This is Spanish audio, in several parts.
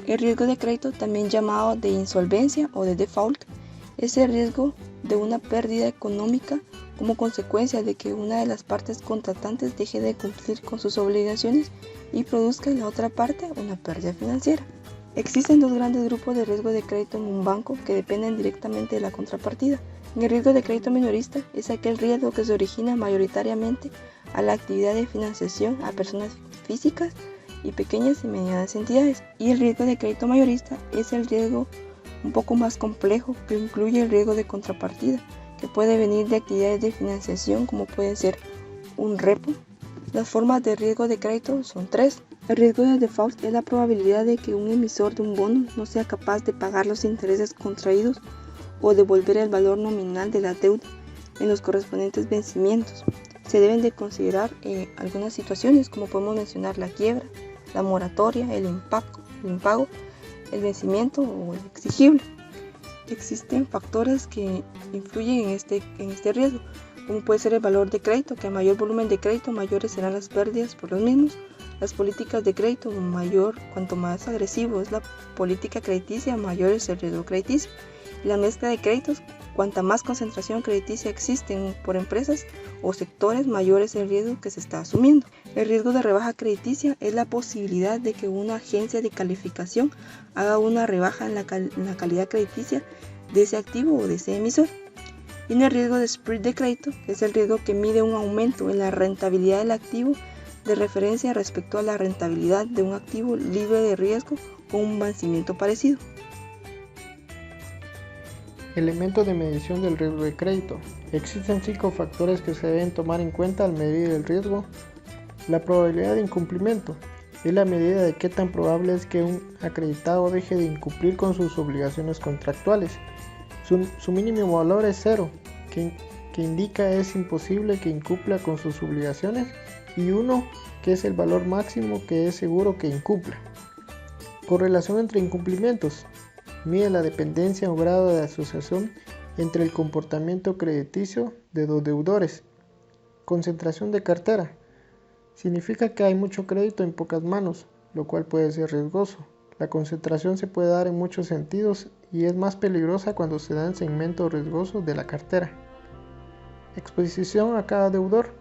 El riesgo de crédito, también llamado de insolvencia o de default, es el riesgo de una pérdida económica como consecuencia de que una de las partes contratantes deje de cumplir con sus obligaciones y produzca en la otra parte una pérdida financiera. Existen dos grandes grupos de riesgo de crédito en un banco que dependen directamente de la contrapartida. El riesgo de crédito minorista es aquel riesgo que se origina mayoritariamente a la actividad de financiación a personas físicas y pequeñas y medianas entidades. Y el riesgo de crédito mayorista es el riesgo un poco más complejo que incluye el riesgo de contrapartida, que puede venir de actividades de financiación como pueden ser un repo. Las formas de riesgo de crédito son tres. El riesgo de default es la probabilidad de que un emisor de un bono no sea capaz de pagar los intereses contraídos o devolver el valor nominal de la deuda en los correspondientes vencimientos. Se deben de considerar algunas situaciones como podemos mencionar la quiebra, la moratoria, el impago, el vencimiento o el exigible. Existen factores que influyen en este riesgo, como puede ser el valor de crédito, que a mayor volumen de crédito mayores serán las pérdidas por los mismos. Las políticas de crédito, cuanto más agresivo es la política crediticia, mayor es el riesgo crediticio. Y la mezcla de créditos, cuanta más concentración crediticia existe por empresas o sectores, mayor es el riesgo que se está asumiendo. El riesgo de rebaja crediticia es la posibilidad de que una agencia de calificación haga una rebaja en la calidad crediticia de ese activo o de ese emisor. Y el riesgo de spread de crédito es el riesgo que mide un aumento en la rentabilidad del activo de referencia respecto a la rentabilidad de un activo libre de riesgo con un vencimiento parecido. Elementos de medición del riesgo de crédito. Existen 5 factores que se deben tomar en cuenta al medir el riesgo. La probabilidad de incumplimiento es la medida de qué tan probable es que un acreditado deje de incumplir con sus obligaciones contractuales. Su mínimo valor es 0, que indica es imposible que incumpla con sus obligaciones, y 1, que es el valor máximo que es seguro que incumpla. Correlación entre incumplimientos. Mide la dependencia o grado de asociación entre el comportamiento crediticio de los deudores. Concentración de cartera. Significa que hay mucho crédito en pocas manos, lo cual puede ser riesgoso. La concentración se puede dar en muchos sentidos y es más peligrosa cuando se da en segmentos riesgosos de la cartera. Exposición a cada deudor.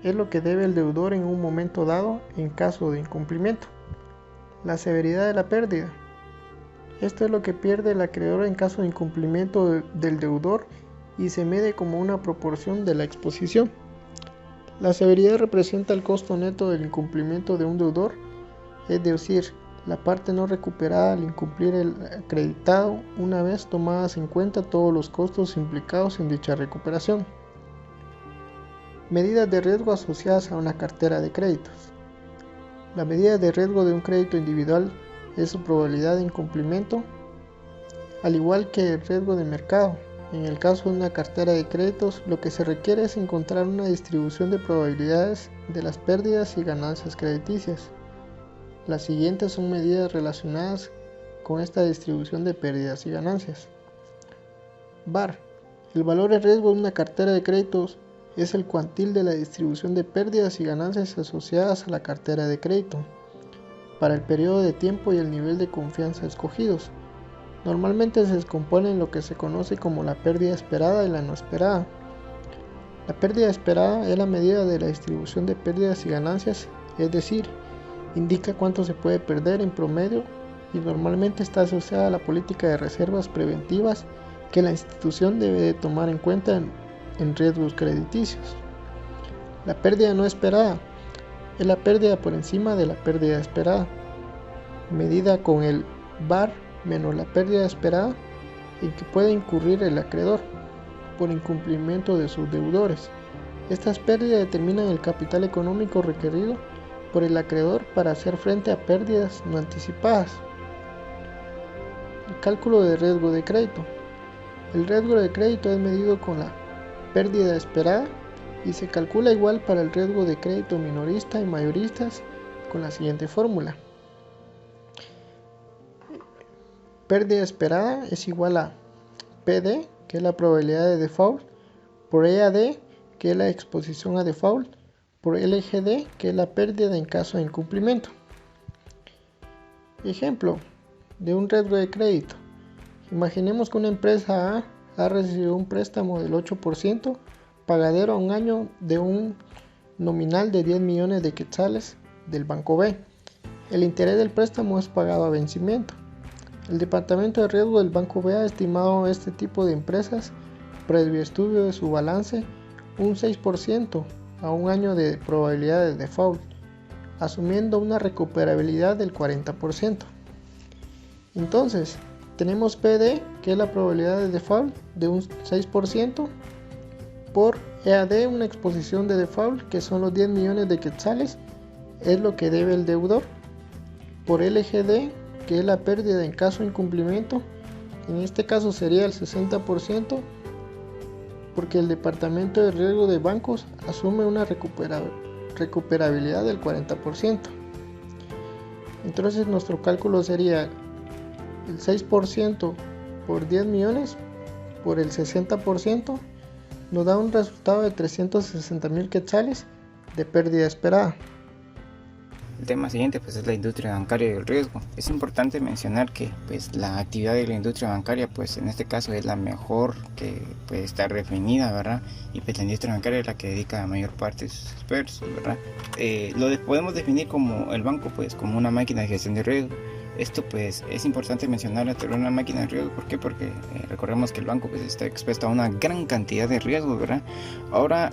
Es lo que debe el deudor en un momento dado en caso de incumplimiento. La severidad de la pérdida. Esto es lo que pierde el acreedor en caso de incumplimiento del deudor y se mide como una proporción de la exposición. La severidad representa el costo neto del incumplimiento de un deudor, es decir, la parte no recuperada al incumplir el acreditado una vez tomadas en cuenta todos los costos implicados en dicha recuperación. Medidas de riesgo asociadas a una cartera de créditos. La medida de riesgo de un crédito individual es su probabilidad de incumplimiento, al igual que el riesgo de mercado. En el caso de una cartera de créditos, lo que se requiere es encontrar una distribución de probabilidades de las pérdidas y ganancias crediticias. Las siguientes son medidas relacionadas con esta distribución de pérdidas y ganancias. VaR. El valor de riesgo de una cartera de créditos es el cuantil de la distribución de pérdidas y ganancias asociadas a la cartera de crédito, para el periodo de tiempo y el nivel de confianza escogidos. Normalmente se descompone en lo que se conoce como la pérdida esperada y la no esperada. La pérdida esperada es la medida de la distribución de pérdidas y ganancias, es decir, indica cuánto se puede perder en promedio y normalmente está asociada a la política de reservas preventivas que la institución debe de tomar en cuenta en riesgos crediticios. La pérdida no esperada es la pérdida por encima de la pérdida esperada, medida con el VaR menos la pérdida esperada en que puede incurrir el acreedor por incumplimiento de sus deudores. Estas pérdidas determinan el capital económico requerido por el acreedor para hacer frente a pérdidas no anticipadas. El cálculo de riesgo de crédito. El riesgo de crédito es medido con la pérdida esperada y se calcula igual para el riesgo de crédito minorista y mayoristas con la siguiente fórmula. Pérdida esperada es igual a PD, que es la probabilidad de default, por EAD, que es la exposición a default, por LGD, que es la pérdida en caso de incumplimiento. Ejemplo, de un riesgo de crédito. Imaginemos que una empresa A ha recibido un préstamo del 8% pagadero a un año de un nominal de 10 millones de quetzales del Banco B. El interés del préstamo es pagado a vencimiento. El Departamento de Riesgo del Banco B ha estimado este tipo de empresas, previo estudio de su balance, un 6% a un año de probabilidad de default, asumiendo una recuperabilidad del 40%. Entonces, tenemos PD, que es la probabilidad de default de un 6%, por EAD, una exposición de default, que son los 10 millones de quetzales, es lo que debe el deudor, por LGD, que es la pérdida en caso de incumplimiento, en este caso sería el 60%, porque el Departamento de Riesgo de Bancos asume una recuperabilidad del 40%. Entonces nuestro cálculo sería el 6% por 10 millones por el 60%, nos da un resultado de 360,000 quetzales de pérdida esperada. El tema siguiente pues es la industria bancaria y el riesgo. Es importante mencionar que pues la actividad de la industria bancaria pues en este caso es la mejor que puede estar definida, ¿verdad? Y pues la industria bancaria es la que dedica la mayor parte de sus esfuerzos, ¿verdad? Podemos definir como el banco pues como una máquina de gestión de riesgo. Esto pues es importante mencionar la teoría de una máquina de riesgo. ¿Por qué? Porque recordemos que el banco pues está expuesto a una gran cantidad de riesgos, ¿verdad? Ahora,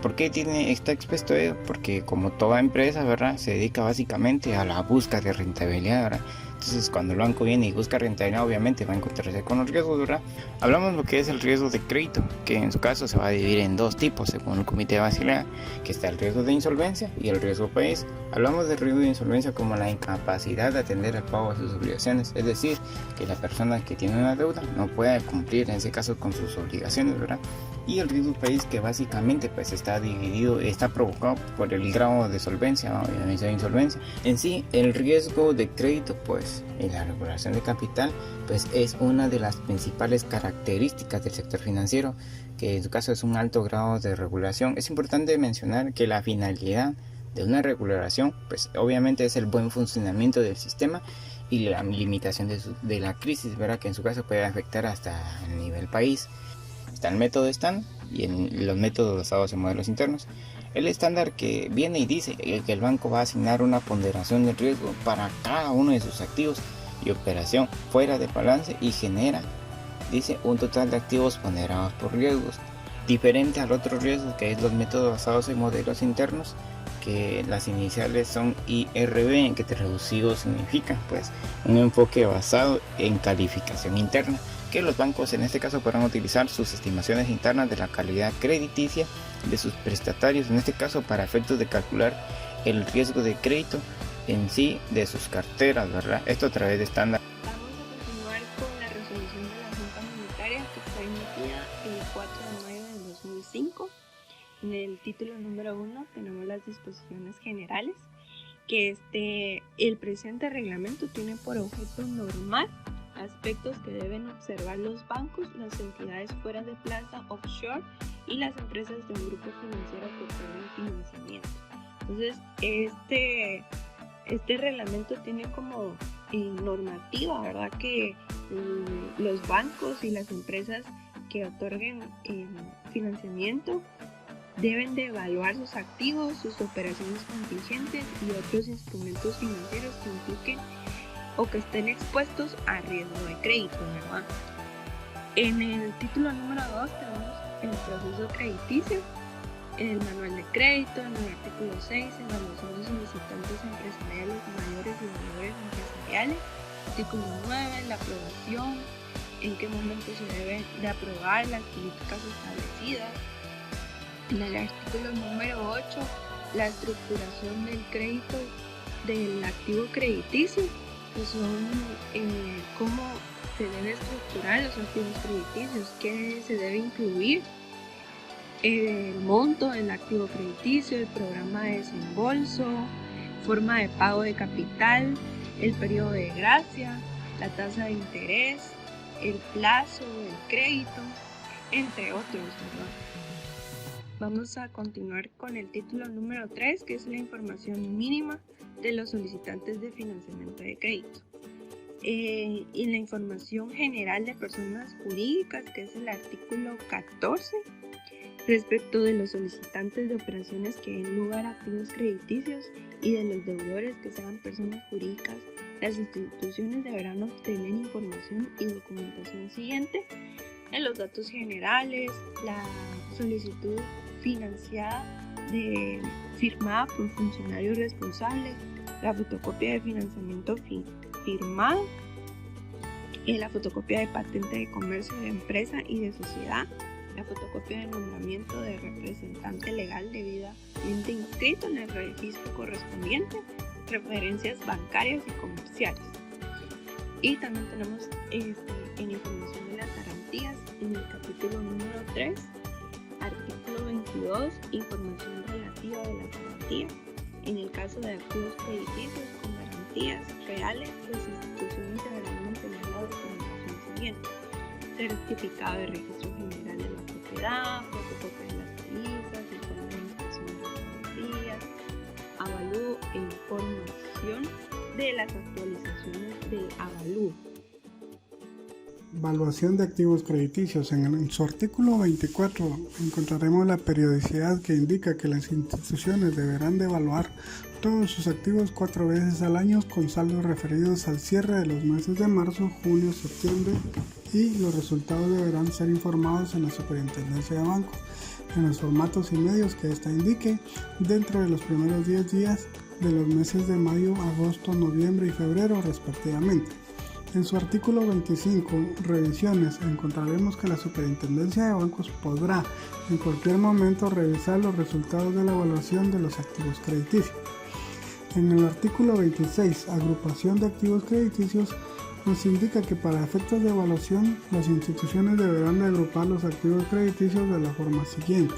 ¿por qué está expuesto a ello? Porque como toda empresa, ¿verdad? Se dedica básicamente a la búsqueda de rentabilidad, ¿verdad? Entonces cuando el banco viene y busca rentabilidad, obviamente va a encontrarse con los riesgos, ¿verdad? Hablamos de lo que es el riesgo de crédito, que en su caso se va a dividir en dos tipos según el Comité de Basilea, que está el riesgo de insolvencia y el riesgo país. Hablamos del riesgo de insolvencia como la incapacidad de atender el pago de sus obligaciones, es decir, que la persona que tiene una deuda no pueda cumplir en ese caso con sus obligaciones, ¿verdad? Y el riesgo país, que básicamente pues está provocado por el grado de solvencia, obviamente de insolvencia. En sí, el riesgo de crédito pues en la regulación de capital pues es una de las principales características del sector financiero, que en su caso es un alto grado de regulación. Es importante mencionar que la finalidad de una regulación pues obviamente es el buen funcionamiento del sistema y la limitación de la crisis, ¿verdad? Que en su caso puede afectar hasta el nivel país. Está el método estándar y en los métodos basados en modelos internos. El estándar que viene y dice que el banco va a asignar una ponderación de riesgo para cada uno de sus activos y operación fuera de balance y genera, dice, un total de activos ponderados por riesgos, diferente al otro riesgo que es los métodos basados en modelos internos, que las iniciales son IRB, que traducido significa pues un enfoque basado en calificación interna, que los bancos en este caso podrán utilizar sus estimaciones internas de la calidad crediticia de sus prestatarios, en este caso para efectos de calcular el riesgo de crédito en sí de sus carteras, ¿verdad? Esto a través de estándar. Vamos a continuar con la resolución de la Junta Monetaria, que fue emitida el 4 de mayo del 2005. En el título número 1 tenemos las disposiciones generales, que el presente reglamento tiene por objeto normar aspectos que deben observar los bancos, las entidades fuera de plaza offshore y las empresas de un grupo financiero que otorguen financiamiento. Entonces, este reglamento tiene como normativa, ¿verdad?, que los bancos y las empresas que otorguen financiamiento deben de evaluar sus activos, sus operaciones contingentes y otros instrumentos financieros que impliquen o que estén expuestos a riesgo de crédito, ¿verdad? En el título número 2 tenemos el proceso crediticio, el manual de crédito, en el artículo 6, evaluación de solicitantes empresariales mayores y menores empresariales, artículo 9, la aprobación, en qué momento se deben de aprobar las políticas establecidas. En el artículo número 8, la estructuración del crédito del activo crediticio, que son cómo se deben estructurar los activos crediticios, qué se debe incluir, el monto del activo crediticio, el programa de desembolso, forma de pago de capital, el periodo de gracia, la tasa de interés, el plazo del crédito, entre otros, ¿verdad? Vamos a continuar con el título número 3, que es la información mínima de los solicitantes de financiamiento de crédito. y la información general de personas jurídicas, que es el artículo 14, respecto de los solicitantes de operaciones que den lugar a activos crediticios y de los deudores que sean personas jurídicas. Las instituciones deberán obtener información y documentación siguiente: en los datos generales, la solicitud financiada firmada por funcionario responsable, la fotocopia de financiamiento firmado, la fotocopia de patente de comercio de empresa y de sociedad, la fotocopia de nombramiento de representante legal debidamente inscrito en el registro correspondiente, referencias bancarias y comerciales. Y también tenemos en información de las garantías en el capítulo número 3, artículo 22, información relativa de las garantías. En el caso de activos crediticios con garantías reales, las instituciones deberán mantener la documentación siguiente: certificado de registro general de la propiedad, fotocopia de las tarifas, informe de inspección de las garantías, avalúo e información de las actualizaciones de avalúo. Evaluación de activos crediticios. En su artículo 24 encontraremos la periodicidad que indica que las instituciones deberán de evaluar todos sus activos 4 veces al año con saldos referidos al cierre de los meses de marzo, junio, septiembre, y los resultados deberán ser informados en la Superintendencia de Bancos en los formatos y medios que ésta indique dentro de los primeros 10 días de los meses de mayo, agosto, noviembre y febrero respectivamente. En su artículo 25, revisiones, encontraremos que la Superintendencia de Bancos podrá en cualquier momento revisar los resultados de la evaluación de los activos crediticios. En el artículo 26, agrupación de activos crediticios, nos indica que para efectos de evaluación, las instituciones deberán de agrupar los activos crediticios de la forma siguiente: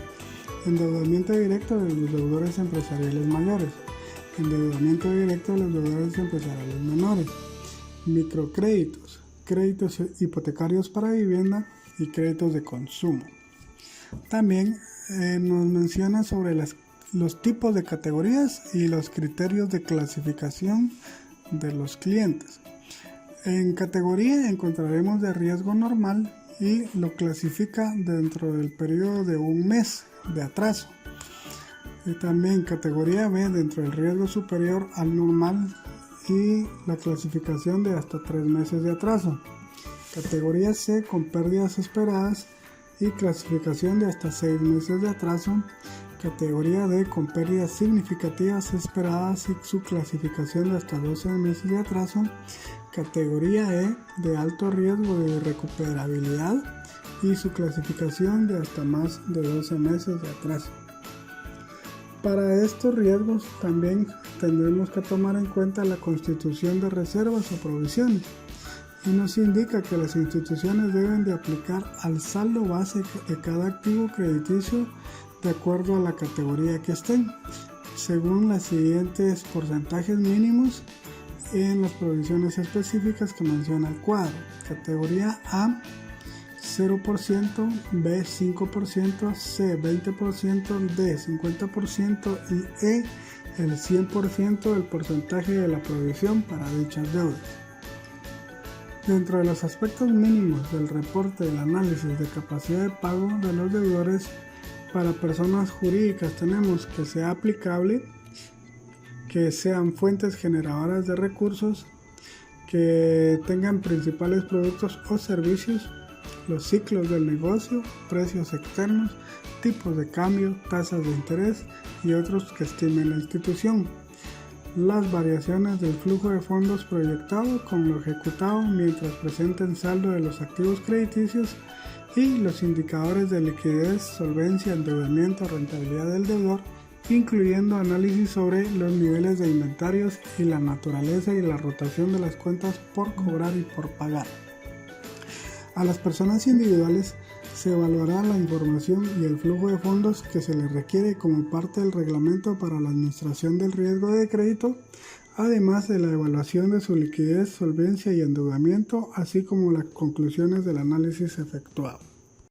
endeudamiento directo de los deudores empresariales mayores, endeudamiento directo de los deudores empresariales menores, microcréditos, créditos hipotecarios para vivienda y créditos de consumo. También nos menciona sobre los tipos de categorías y los criterios de clasificación de los clientes. En categoría encontraremos de riesgo normal y lo clasifica dentro del periodo de un mes de atraso. Y también categoría B dentro del riesgo superior al normal y la clasificación de hasta 3 meses de atraso. Categoría C con pérdidas esperadas y clasificación de hasta 6 meses de atraso. Categoría D con pérdidas significativas esperadas y su clasificación de hasta 12 meses de atraso. Categoría E de alto riesgo de recuperabilidad y su clasificación de hasta más de 12 meses de atraso. Para estos riesgos también tendremos que tomar en cuenta la constitución de reservas o provisiones, y nos indica que las instituciones deben de aplicar al saldo base de cada activo crediticio de acuerdo a la categoría que estén, según los siguientes porcentajes mínimos en las provisiones específicas que menciona el cuadro. Categoría A 0%, B 5%, C 20%, D 50% y E el 100% del porcentaje de la provisión para dichas deudas. Dentro de los aspectos mínimos del reporte del análisis de capacidad de pago de los deudores para personas jurídicas tenemos que sea aplicable, que sean fuentes generadoras de recursos, que tengan principales productos o servicios, los ciclos del negocio, precios externos, tipos de cambio, tasas de interés y otros que estimen la institución, las variaciones del flujo de fondos proyectado con lo ejecutado mientras presenten saldo de los activos crediticios y los indicadores de liquidez, solvencia, endeudamiento, rentabilidad del deudor, incluyendo análisis sobre los niveles de inventarios y la naturaleza y la rotación de las cuentas por cobrar y por pagar. A las personas individuales se evaluará la información y el flujo de fondos que se les requiere como parte del reglamento para la administración del riesgo de crédito, además de la evaluación de su liquidez, solvencia y endeudamiento, así como las conclusiones del análisis efectuado.